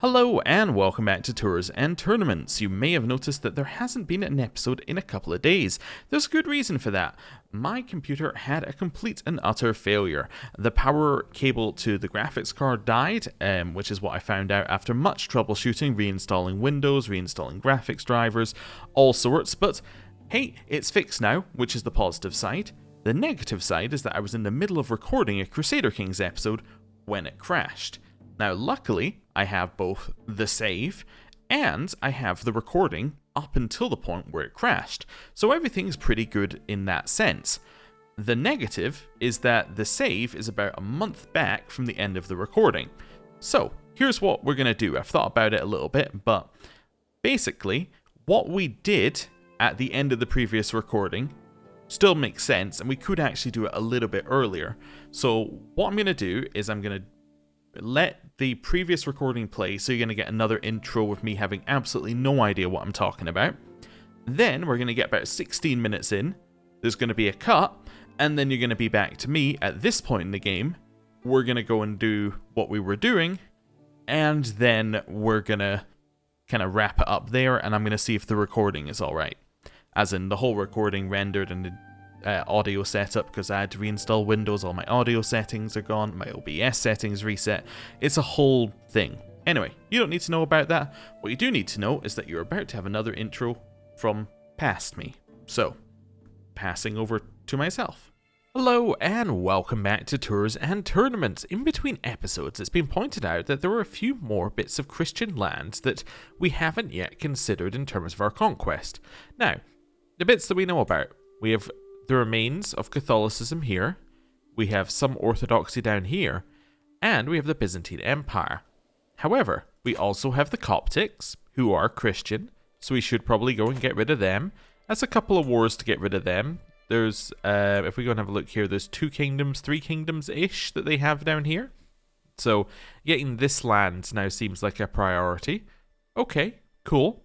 Hello and welcome back to Tours and Tournaments. You may have noticed that there hasn't been an episode in a couple of days. There's a good reason for that. My computer had a complete and utter failure. The power cable to the graphics card died, which is what I found out after much troubleshooting, reinstalling Windows, reinstalling graphics drivers, all sorts, but hey, it's fixed now, which is the positive side. The negative side is that I was in the middle of recording a Crusader Kings episode when it crashed. Now, luckily, I have both the save and I have the recording up until the point where it crashed, so everything's pretty good in that sense. The negative is that the save is about a month back from the end of the recording. So, here's what we're going to do. I've thought about it a little bit, but basically, what we did at the end of the previous recording still makes sense, and we could actually do it a little bit earlier. So, what I'm going to do is I'm going to let the previous recording play, so you're going to get another intro with me having absolutely no idea what I'm talking about. Then we're going to get about 16 minutes in, there's going to be a cut, and then you're going to be back to me at this point in the game. We're going to go and do what we were doing, and then we're going to kind of wrap it up there, and I'm going to see if the recording is alright. As in the whole recording rendered and the audio setup, because I had to reinstall Windows, all my audio settings are gone, my OBS settings reset, it's a whole thing. Anyway, you don't need to know about that. What you do need to know is that you're about to have another intro from past me. So, passing over to myself. Hello and welcome back to Tours and Tournaments. In between episodes, it's been pointed out that there are a few more bits of Christian lands that we haven't yet considered in terms of our conquest. Now, the bits that we know about, we have the remains of Catholicism here, we have some Orthodoxy down here, and we have the Byzantine Empire. However, we also have the Coptics, who are Christian, so we should probably go and get rid of them. That's a couple of wars to get rid of them. There's, if we go and have a look here, there's 2 kingdoms, 3 kingdoms-ish that they have down here. So, getting this land now seems like a priority. Okay, cool.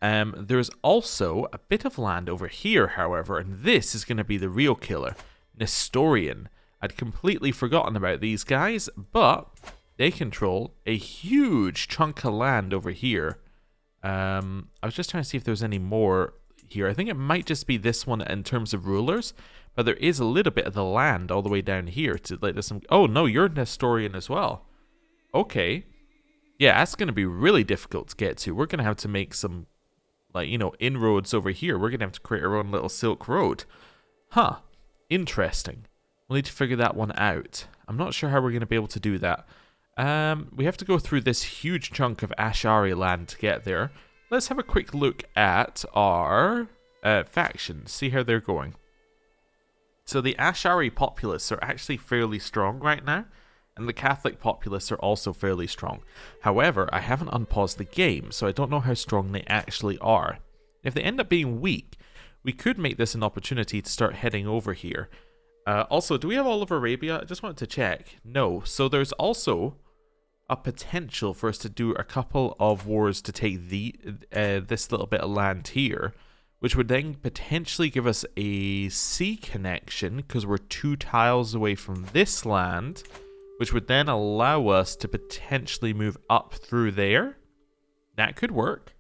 There's also a bit of land over here, however, and this is going to be the real killer. Nestorian. I'd completely forgotten about these guys, but they control a huge chunk of land over here. I was just trying to see if there's any more here. I think it might just be this one in terms of rulers, but there is a little bit of the land all the way down here to let this. Oh no, you're Nestorian as well. Okay. Yeah, that's going to be really difficult to get to. We're going to have to make some, like, you know, inroads over here. We're going to have to create our own little Silk Road. Huh. Interesting. We'll need to figure that one out. I'm not sure how we're going to be able to do that. We have to go through this huge chunk of Ashari land to get there. Let's have a quick look at our factions, see how they're going. So the Ashari populace are actually fairly strong right now, and the Catholic populace are also fairly strong. However, I haven't unpaused the game, so I don't know how strong they actually are. If they end up being weak, we could make this an opportunity to start heading over here. Also, do we have all of Arabia? I just wanted to check. No. So there's also a potential for us to do a couple of wars to take this little bit of land here, which would then potentially give us a sea connection, because we're 2 tiles away from this land, which would then allow us to potentially move up through there. That could work.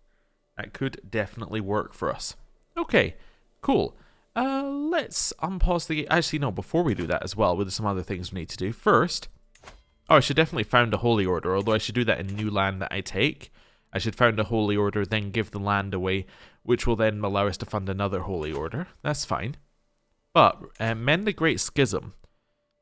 That could definitely work for us. Okay, cool. Let's unpause the game. Actually, no, before we do that as well, there's some other things we need to do. First, I should definitely found a holy order, although I should do that in new land that I take. I should found a holy order, then give the land away, which will then allow us to fund another holy order. That's fine. But, mend the Great Schism.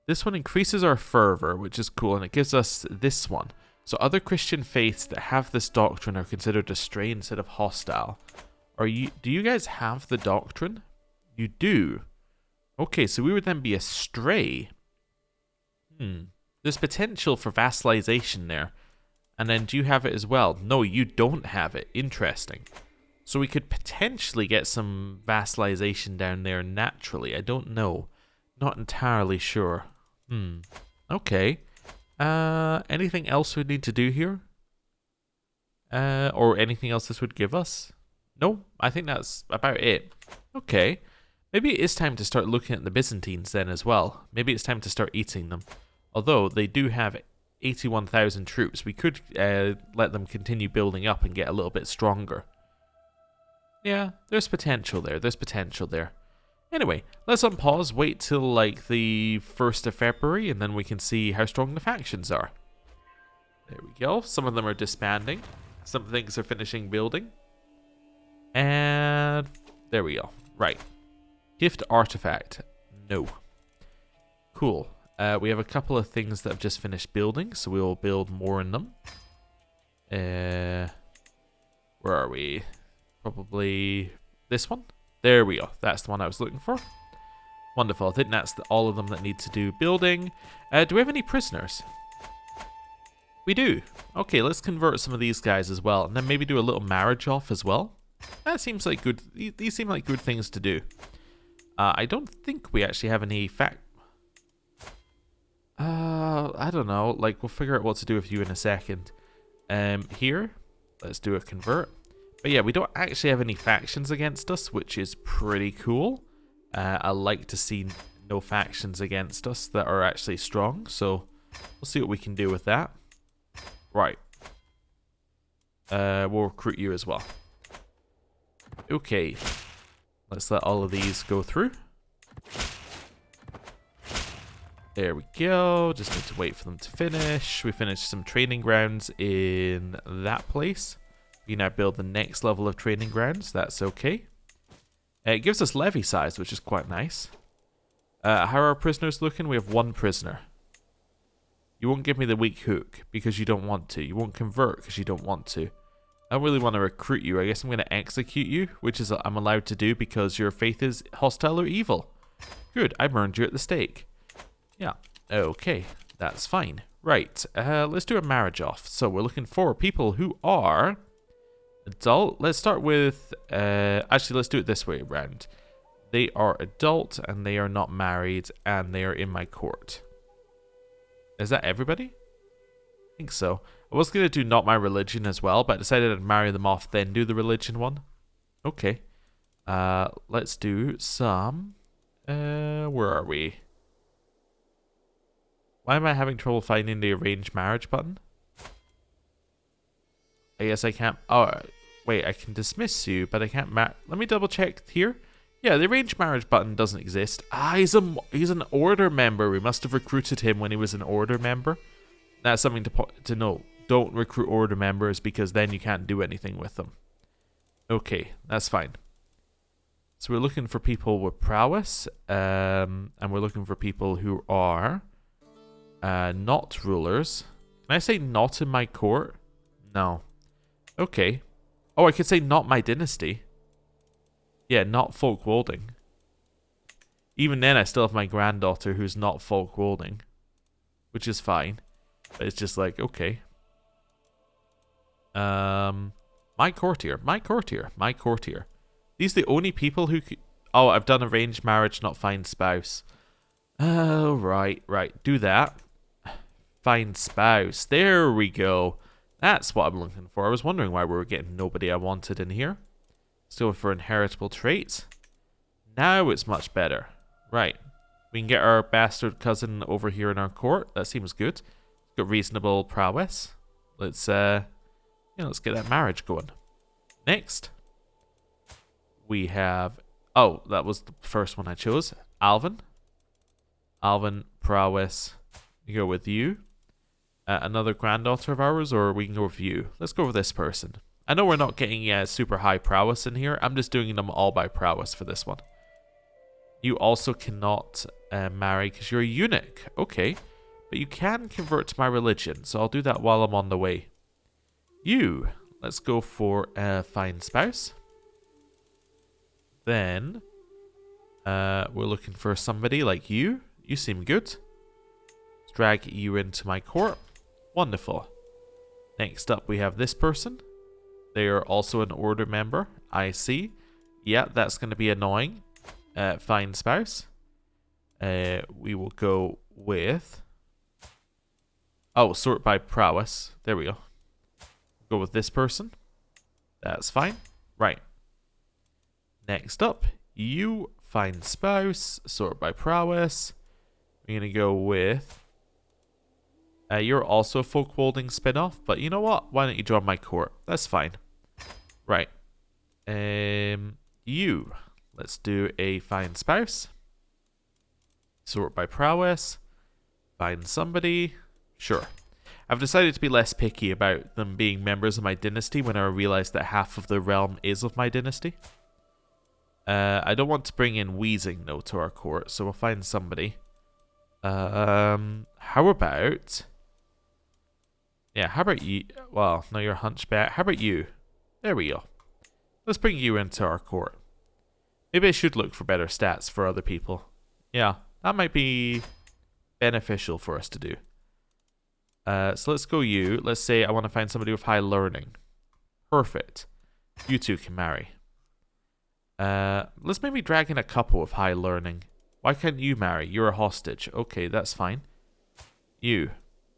This one increases our fervor, which is cool, and it gives us this one. So other Christian faiths that have this doctrine are considered astray instead of hostile. Do you guys have the doctrine? You do. Okay, so we would then be astray. There's potential for vassalization there. And then do you have it as well? No, you don't have it. Interesting. So we could potentially get some vassalization down there naturally. I don't know. Not entirely sure. Okay. Anything else we need to do here? Or anything else this would give us? No, I think that's about it. Okay. Maybe it is time to start looking at the Byzantines then as well. Maybe it's time to start eating them. Although they do have 81,000 troops. We could let them continue building up and get a little bit stronger. Yeah, there's potential there. There's potential there. Anyway, let's unpause, wait till like the 1st of February, and then we can see how strong the factions are. There we go. Some of them are disbanding. Some things are finishing building. And there we go. Right. Gift artifact. No. Cool. We have a couple of things that have just finished building, so we will build more in them. Where are we? Probably this one? There we go. That's the one I was looking for. Wonderful. I think that's all of them that need to do building. Do we have any prisoners? We do. Okay, let's convert some of these guys as well, and then maybe do a little marriage off as well. That seems like good. These seem like good things to do. I don't think we actually have any I don't know. Like, we'll figure out what to do with you in a second. Here, let's do a convert. But yeah, we don't actually have any factions against us, which is pretty cool. I like to see no factions against us that are actually strong. So we'll see what we can do with that. Right. We'll recruit you as well. Okay. Let's let all of these go through. There we go. Just need to wait for them to finish. We finished some training grounds in that place. We now build the next level of training grounds. That's okay. It gives us levy size, which is quite nice. How are our prisoners looking? We have 1 prisoner. You won't give me the weak hook because you don't want to. You won't convert because you don't want to. I don't really want to recruit you. I guess I'm going to execute you, which is I'm allowed to do because your faith is hostile or evil. Good, I burned you at the stake. Yeah, okay, that's fine. Right, let's do a marriage off. So we're looking for people who are adult. Let's start with, actually let's do it this way around. They are adult and they are not married and they are in my court. Is that everybody? I think so. I was going to do not my religion as well, but I decided I'd marry them off, then do the religion one. Okay. Let's do some... where are we? Why am I having trouble finding the arrange marriage button? I guess I can't... Oh, wait, I can dismiss you, but I can't let me double check here. Yeah, the arrange marriage button doesn't exist. Ah, he's an order member. We must have recruited him when he was an order member. That's something to know. Don't recruit order members because then you can't do anything with them. Okay, that's fine. So we're looking for people with prowess, and we're looking for people who are not rulers. Can I say not in my court? No. Okay. Oh, I could say not my dynasty. Yeah, not folk Wolding. Even then, I still have my granddaughter who's not folk Wolding, which is fine. But it's just like, okay. My courtier, my courtier, my courtier. These are the only people who could... Oh, I've done arranged marriage, not find spouse. Oh, right. Do that. Find spouse. There we go. That's what I'm looking for. I was wondering why we were getting nobody I wanted in here. Still for inheritable traits. Now it's much better. Right. We can get our bastard cousin over here in our court. That seems good. Got reasonable prowess. Let's let's get that marriage going. Next, we have... Oh, that was the first one I chose. Alvin. Alvin, prowess. We go with you. Another granddaughter of ours, or we can go with you. Let's go with this person. I know we're not getting super high prowess in here. I'm just doing them all by prowess for this one. You also cannot marry because you're a eunuch. Okay. But you can convert to my religion, so I'll do that while I'm on the way. You. Let's go for find spouse. Then we're looking for somebody like you. You seem good. Let's drag you into my court. Wonderful. Next up we have this person. They are also an order member. I see. Yeah, that's going to be annoying. Find spouse. We will go with... Oh, sort by prowess. There we go. Go with this person. That's fine. Right. Next up, you find spouse, sort by prowess. We're going to go with You're also a folk-holding spin-off, but you know what? Why don't you join my court? That's fine. Right. You. Let's do a find spouse. Sort by prowess. Find somebody. Sure. I've decided to be less picky about them being members of my dynasty when I realize that half of the realm is of my dynasty. I don't want to bring in Wheezing, though, to our court, so we'll find somebody. How about... Yeah, how about you? Well, no, you're hunchback. How about you? There we go. Let's bring you into our court. Maybe I should look for better stats for other people. Yeah, that might be beneficial for us to do. So let's go you. Let's say I want to find somebody with high learning. Perfect. You two can marry. Let's maybe drag in a couple with high learning. Why can't you marry? You're a hostage. Okay, that's fine. You.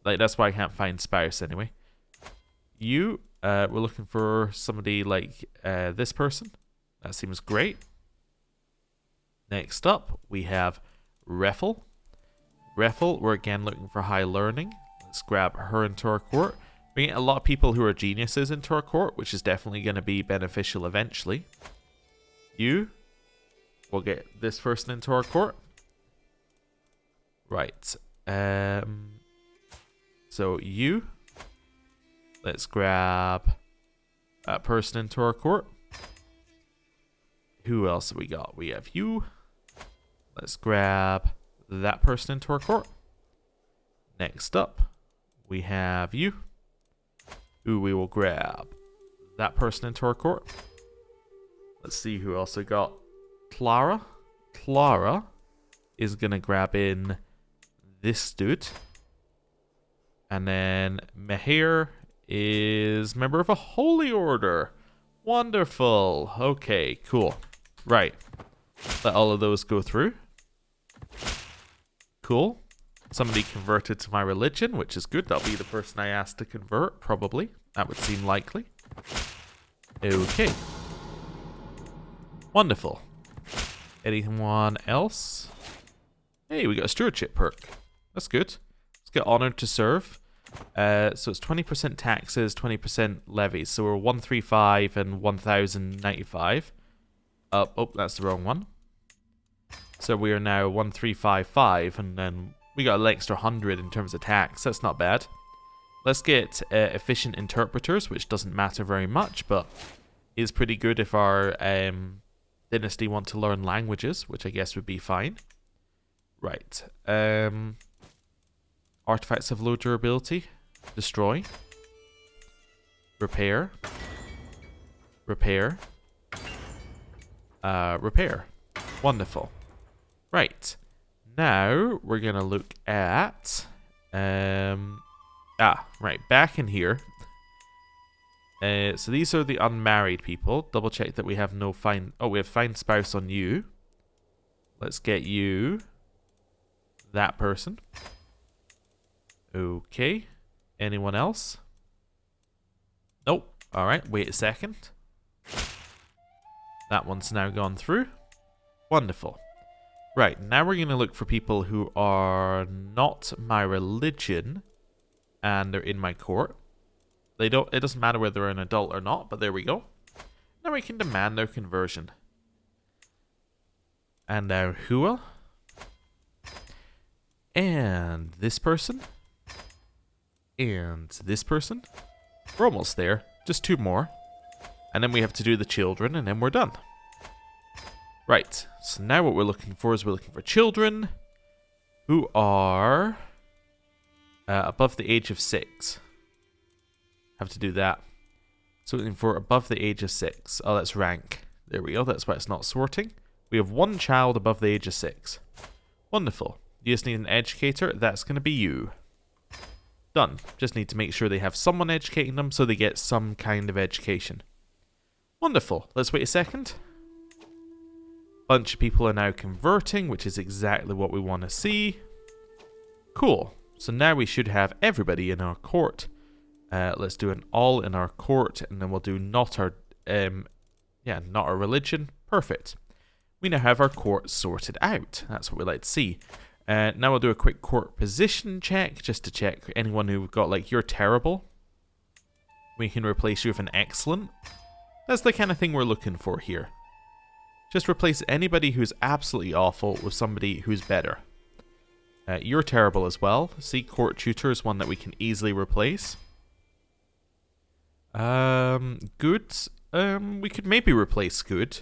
Like, that's why I can't find spouse anyway. You, we're looking for somebody like this person. That seems great. Next up, we have Reffel. Reffel, we're again looking for high learning. Let's grab her into our court. We get a lot of people who are geniuses into our court, which is definitely going to be beneficial eventually. You, we'll get this person into our court. Right. So you, let's grab that person into our court. Who else have we got? We have you. Let's grab that person into our court. Next up, we have you. Who we will grab that person into our court. Let's see who else we got. Clara. Clara is going to grab in this dude. And then Meher is member of a holy order. Wonderful. Okay, cool. Right. Let all of those go through. Cool. Somebody converted to my religion, which is good. That'll be the person I asked to convert, probably. That would seem likely. Okay. Wonderful. Anyone else? Hey, we got a stewardship perk. That's good. Let's get honored to serve. So it's 20% taxes, 20% levies. So we're 135 and 1095. Oh, that's the wrong one. So we are now 1355, and then we got an extra 100 in terms of tax. That's not bad. Let's get efficient interpreters, which doesn't matter very much, but is pretty good if our dynasty want to learn languages, which I guess would be fine. Right. Artifacts of low durability. Destroy. Repair. Repair. Repair. Wonderful. Right. Now we're going to look at... right. Back in here. So these are the unmarried people. Double check that we have no find... Oh, we have find spouse on you. Let's get you... that person. Okay. Anyone else? Nope. Alright, wait a second. That one's now gone through. Wonderful. Right, now we're going to look for people who are not my religion and they're in my court. It doesn't matter whether they're an adult or not, but there we go. Now we can demand their conversion. And now Hua. And this person. And this person. We're almost there. Just two more. And then we have to do the children, and then we're done. Right. So now what we're looking for is we're looking for children who are above the age of 6. Have to do that. So we're looking for above the age of 6. Oh, that's rank. There we go. That's why it's not sorting. We have one child above the age of 6. Wonderful. You just need an educator. That's going to be you. Done. Just need to make sure they have someone educating them so they get some kind of education. Wonderful. Let's wait a second. Bunch of people are now converting, which is exactly what we want to see. Cool. So now we should have everybody in our court. Let's do an all in our court, and then we'll do not our not our religion. Perfect. We now have our court sorted out. That's what we like to see. Now we'll do a quick court position check, just to check anyone who got, like, you're terrible. We can replace you with an excellent. That's the kind of thing we're looking for here. Just replace anybody who's absolutely awful with somebody who's better. You're terrible as well. See, court tutor is one that we can easily replace. Good. We could maybe replace good.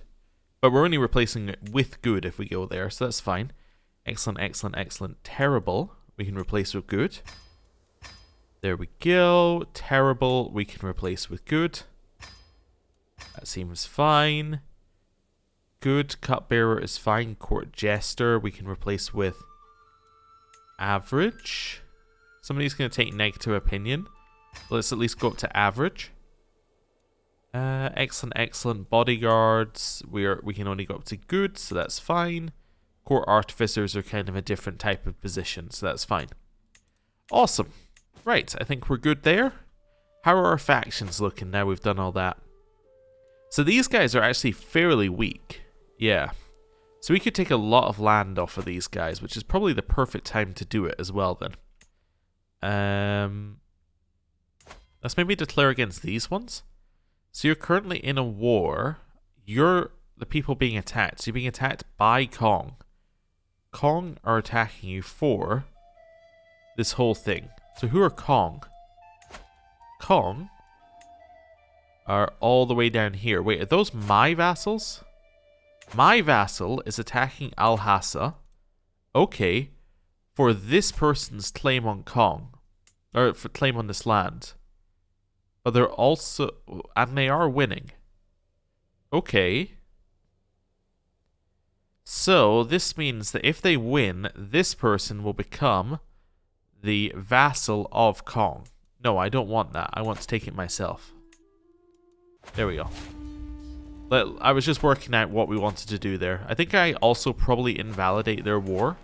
But we're only replacing it with good if we go there, so that's fine. Excellent, excellent, excellent. Terrible, we can replace with good. There we go. Terrible, we can replace with good. That seems fine. Good, cupbearer is fine. Court jester, we can replace with average. Somebody's going to take negative opinion. Let's at least go up to average. Excellent, excellent. Bodyguards, we can only go up to good, so that's fine. Court artificers are kind of a different type of position, so that's fine. Awesome. Right, I think we're good there. How are our factions looking now we've done all that? So these guys are actually fairly weak. Yeah. So we could take a lot of land off of these guys, which is probably the perfect time to do it as well then. Let's maybe declare against these ones. So you're currently in a war. You're the people being attacked. So you're being attacked by Kong. Kong are attacking you for this whole thing. So who are Kong? Kong are all the way down here. Wait, are those my vassals? My vassal is attacking Al-Hassa. Okay. For this person's claim on Kong. Or for claim on this land. But they're also... And they are winning. Okay. So, this means that if they win, this person will become the vassal of Kong. No, I don't want that. I want to take it myself. There we go. I was just working out what we wanted to do there. I think I also probably invalidate their war,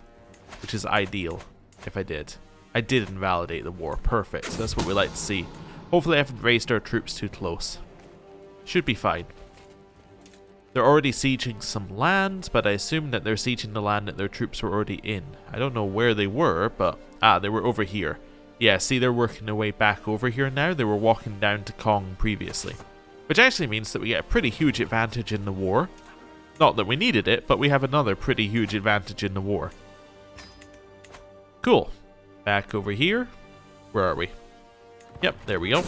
which is ideal if I did. I did invalidate the war. Perfect. So that's what we like to see. Hopefully I haven't raised our troops too close. Should be fine. They're already sieging some land, but I assume that they're sieging the land that their troops were already in. I don't know where they were, but... Ah, they were over here. Yeah, see, they're working their way back over here now. They were walking down to Kong previously. Which actually means that we get a pretty huge advantage in the war. Not that we needed it, but we have another pretty huge advantage in the war. Cool. Back over here. Where are we? Yep, there we go.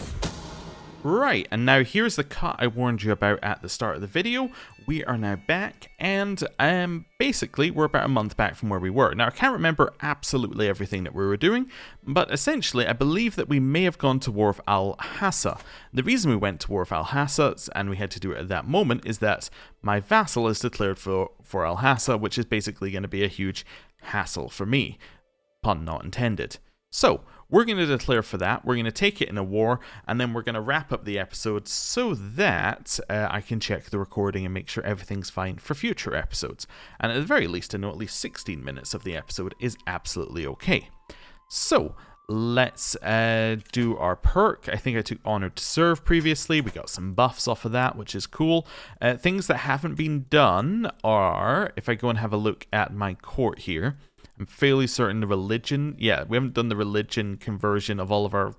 Right, and now here's the cut I warned you about at the start of the video. We are now back, and basically we're about a month back from where we were. Now I can't remember absolutely everything that we were doing, but essentially I believe that we may have gone to war with Al-Hassa. The reason we went to war with Al-Hassa, and we had to do it at that moment, is that my vassal is declared for Al-Hassa, which is basically going to be a huge hassle for me. Pun not intended. So, we're going to declare for that, we're going to take it in a war, and then we're going to wrap up the episode so that I can check the recording and make sure everything's fine for future episodes. And at the very least, I know at least 16 minutes of the episode is absolutely okay. So, let's do our perk. I think I took Honored to Serve previously. We got some buffs off of that, which is cool. Things that haven't been done are, if I go and have a look at my court here, I'm fairly certain the religion... Yeah, we haven't done the religion conversion of all of our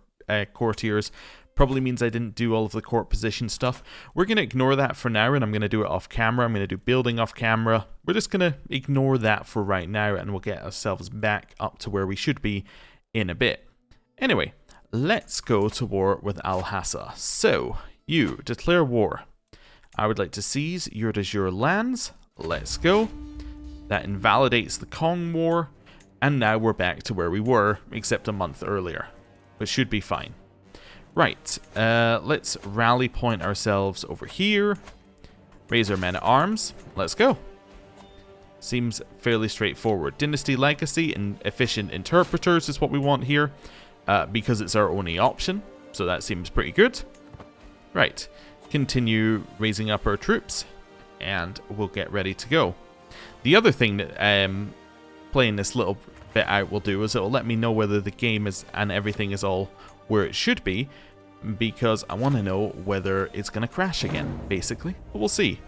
courtiers. Probably means I didn't do all of the court position stuff. We're going to ignore that for now, and I'm going to do it off camera. I'm going to do building off camera. We're just going to ignore that for right now, and we'll get ourselves back up to where we should be in a bit. Anyway, let's go to war with Al-Hassa. So, you declare war. I would like to seize your de jure lands. Let's go. That invalidates the Kong War, and now we're back to where we were, except a month earlier, which should be fine. Right, let's rally point ourselves over here, raise our men-at-arms, let's go. Seems fairly straightforward. Dynasty Legacy and Efficient Interpreters is what we want here, because it's our only option, so that seems pretty good. Right, continue raising up our troops, and we'll get ready to go. The other thing that playing this little bit out will do is it will let me know whether the game is and everything is all where it should be, because I want to know whether it's going to crash again, basically. But we'll see.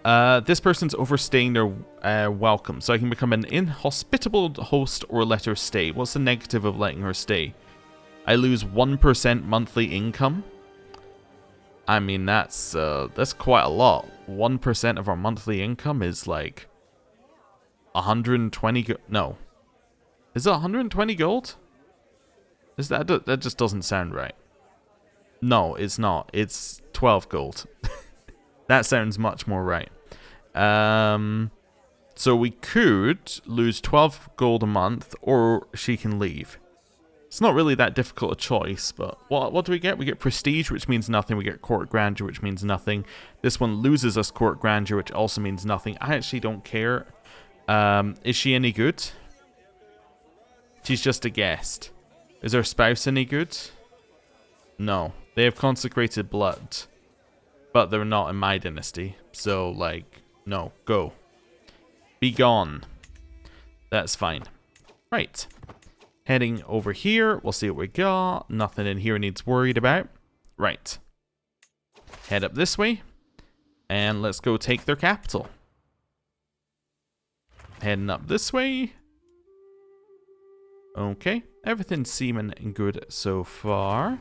This person's overstaying their welcome, so I can become an inhospitable host or let her stay. What's the negative of letting her stay? I lose 1% monthly income. I mean, that's quite a lot. 1% of our monthly income is like 120 no. Is it 120 gold? Is that just doesn't sound right. No, it's not. It's 12 gold. That sounds much more right. So we could lose 12 gold a month, or she can leave. It's not really that difficult a choice, but what do we get? We get prestige, which means nothing. We get court grandeur, which means nothing. This one loses us court grandeur, which also means nothing. I actually don't care. Is she any good? She's just a guest. Is her spouse any good? No. They have consecrated blood, but they're not in my dynasty. So, like, no. Go. Be gone. That's fine. Right. Heading over here, we'll see what we got. Nothing in here needs worried about. Right. Head up this way. And let's go take their capital. Heading up this way. Okay. Everything's seeming good so far.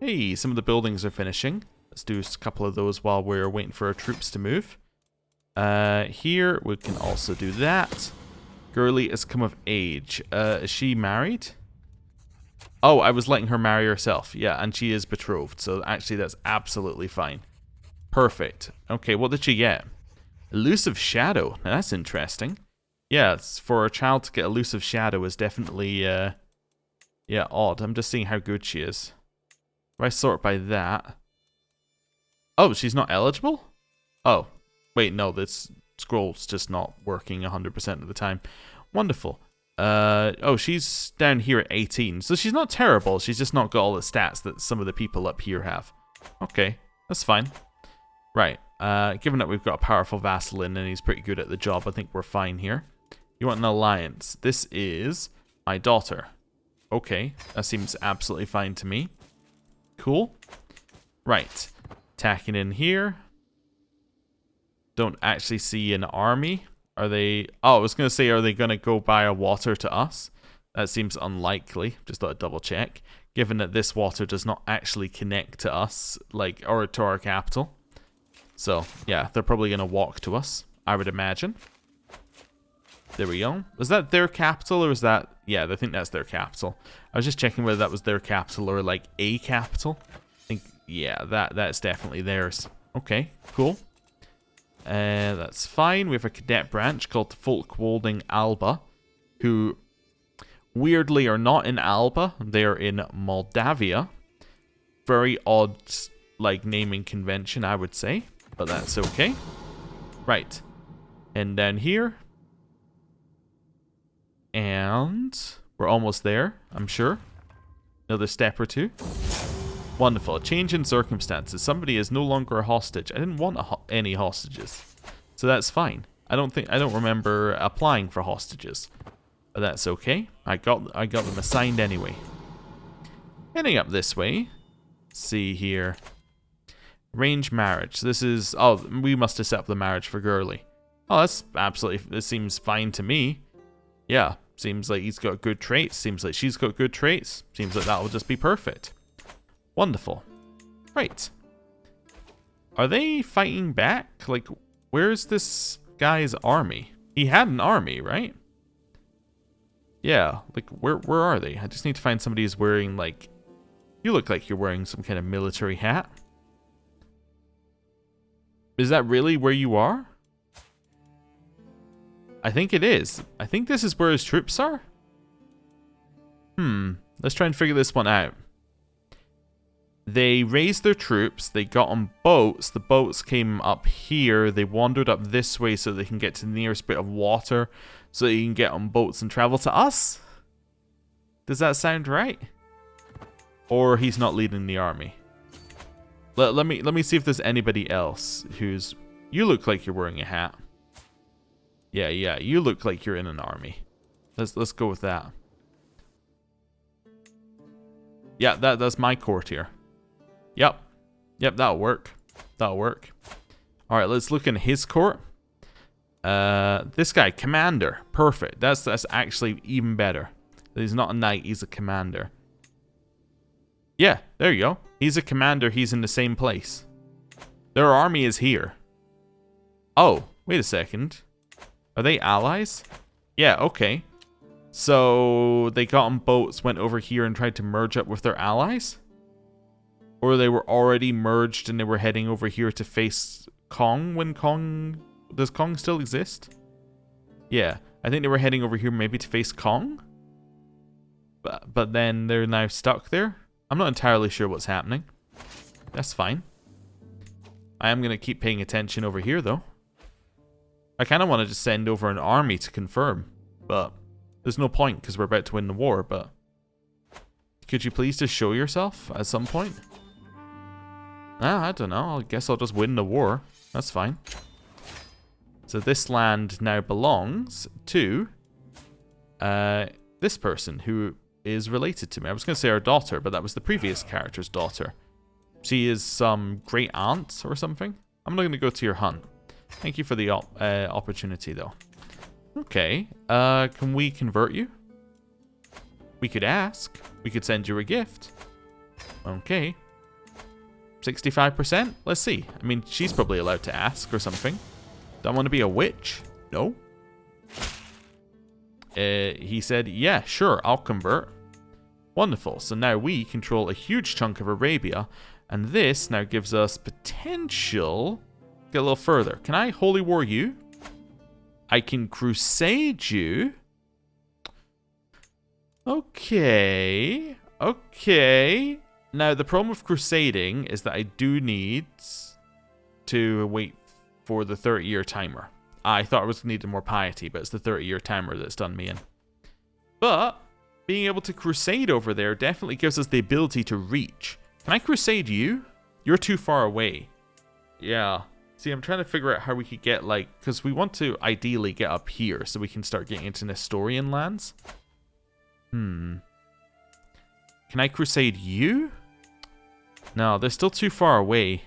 Hey, some of the buildings are finishing. Let's do a couple of those while we're waiting for our troops to move. Here, we can also do that. Girly has come of age. Is she married? Oh, I was letting her marry herself. Yeah, and she is betrothed. So actually, that's absolutely fine. Perfect. Okay, what did she get? Elusive shadow. Now, that's interesting. Yeah, for a child to get elusive shadow is definitely, yeah, odd. I'm just seeing how good she is. If I sort by that. Oh, she's not eligible? Oh, wait, no, this scroll's just not working 100% of the time. Wonderful. Oh, she's down here at 18. So she's not terrible. She's just not got all the stats that some of the people up here have. Okay, that's fine. Right. Given that we've got a powerful vassal in and he's pretty good at the job, I think we're fine here. You want an alliance? This is my daughter. Okay, that seems absolutely fine to me. Cool. Right. Attacking in here. Don't actually see an army. Are they... Oh, I was going to say, are they going to go buy a water to us? That seems unlikely. Just thought I'd double check. Given that this water does not actually connect to us, like, or to our capital. So, yeah, they're probably going to walk to us, I would imagine. There we go. Was that their capital, or was that... Yeah, I think that's their capital. I was just checking whether that was their capital or, like, a capital. I think, yeah, that's definitely theirs. Okay, cool. That's fine. We have a cadet branch called the Folkwolding Alba, who weirdly are not in Alba. They're in Moldavia. Very odd, like, naming convention, I would say, but that's okay. Right. And down here. And we're almost there, I'm sure. Another step or two. Wonderful. A change in circumstances. Somebody is no longer a hostage. I didn't want any hostages, so that's fine. I don't remember applying for hostages, but that's okay. I got them assigned anyway. Heading up this way. See here. Arrange marriage. This is... Oh, we must have set up the marriage for Girly. Oh, that's absolutely... This seems fine to me. Yeah. Seems like he's got good traits. Seems like she's got good traits. Seems like that'll just be perfect. Wonderful. Right. Are they fighting back? Like, where's this guy's army? He had an army, right? Yeah. Like, where are they? I just need to find somebody who's wearing, like... You look like you're wearing some kind of military hat. Is that really where you are? I think it is. I think this is where his troops are. Let's try and figure this one out. They raised their troops. They got on boats. The boats came up here. They wandered up this way so they can get to the nearest bit of water so they can get on boats and travel to us. Does that sound right? Or he's not leading the army. Let me see if there's anybody else who's... You look like you're wearing a hat. Yeah, you look like you're in an army. Let's go with that. Yeah, that's my court here. Yep, that'll work. That'll work. Alright, let's look in his court. This guy, commander. Perfect. That's actually even better. He's not a knight, he's a commander. Yeah, there you go. He's a commander, he's in the same place. Their army is here. Oh, wait a second. Are they allies? Yeah, okay. So they got on boats, went over here and tried to merge up with their allies? Or they were already merged and they were heading over here to face Kong when Kong... Does Kong still exist? Yeah, I think they were heading over here maybe to face Kong? But then they're now stuck there? I'm not entirely sure what's happening. That's fine. I am going to keep paying attention over here though. I kind of want to just send over an army to confirm. But there's no point because we're about to win the war, but... Could you please just show yourself at some point? I don't know. I guess I'll just win the war. That's fine. So this land now belongs to this person who is related to me. I was going to say our daughter, but that was the previous character's daughter. She is some great aunt or something. I'm not going to go to your hunt. Thank you for the opportunity, though. Okay. Can we convert you? We could ask. We could send you a gift. Okay. 65%? Let's see. I mean, she's probably allowed to ask or something. Do I want to be a witch? No. He said, yeah, sure, I'll convert. Wonderful. So now we control a huge chunk of Arabia. And this now gives us potential... Get a little further. Can I holy war you? I can crusade you. Okay. Okay. Now, the problem with crusading is that I do need to wait for the 30-year timer. I thought I was needing more piety, but it's the 30-year timer that's done me in. But being able to crusade over there definitely gives us the ability to reach. Can I crusade you? You're too far away. Yeah. See, I'm trying to figure out how we could get, like... Because we want to ideally get up here so we can start getting into Nestorian lands. Can I crusade you? No, they're still too far away.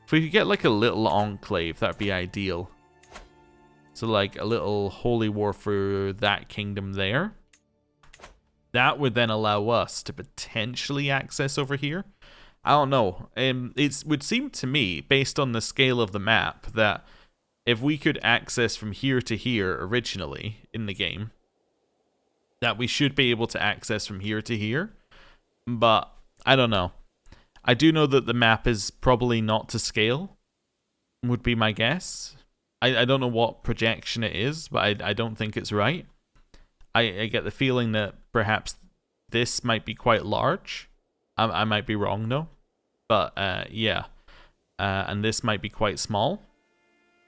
If we could get, like, a little enclave, that'd be ideal. So, like, a little holy war for that kingdom there. That would then allow us to potentially access over here. I don't know. It would seem to me, based on the scale of the map, that if we could access from here to here originally in the game, that we should be able to access from here to here. But I don't know. I do know that the map is probably not to scale, would be my guess. I don't know what projection it is, but I don't think it's right. I get the feeling that perhaps this might be quite large. I might be wrong, though. But, yeah. And this might be quite small.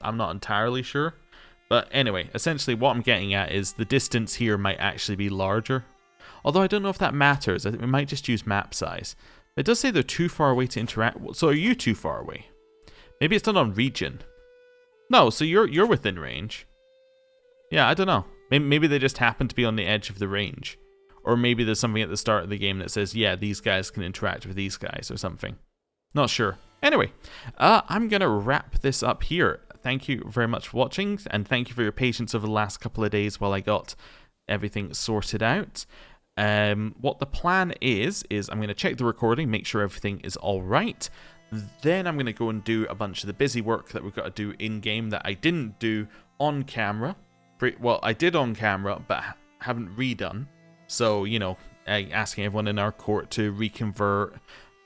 I'm not entirely sure. But anyway, essentially what I'm getting at is the distance here might actually be larger. Although I don't know if that matters. I think we might just use map size. It does say they're too far away to interact. So are you too far away? Maybe it's done on region. No, so you're within range. Yeah, I don't know. Maybe they just happen to be on the edge of the range. Or maybe there's something at the start of the game that says, yeah, these guys can interact with these guys or something. Not sure. Anyway, I'm going to wrap this up here. Thank you very much for watching, and thank you for your patience over the last couple of days while I got everything sorted out. What the plan is I'm going to check the recording, make sure everything is all right. Then I'm going to go and do a bunch of the busy work that we've got to do in-game that I didn't do on camera. Well, I did on camera, but haven't redone. So, you know, asking everyone in our court to reconvert,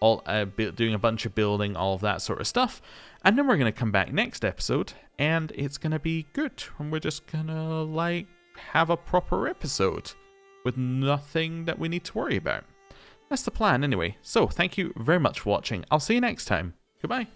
doing a bunch of building, all of that sort of stuff. And then we're going to come back next episode, and it's going to be good. And we're just going to, like, have a proper episode with nothing that we need to worry about. That's the plan anyway. So, thank you very much for watching. I'll see you next time. Goodbye.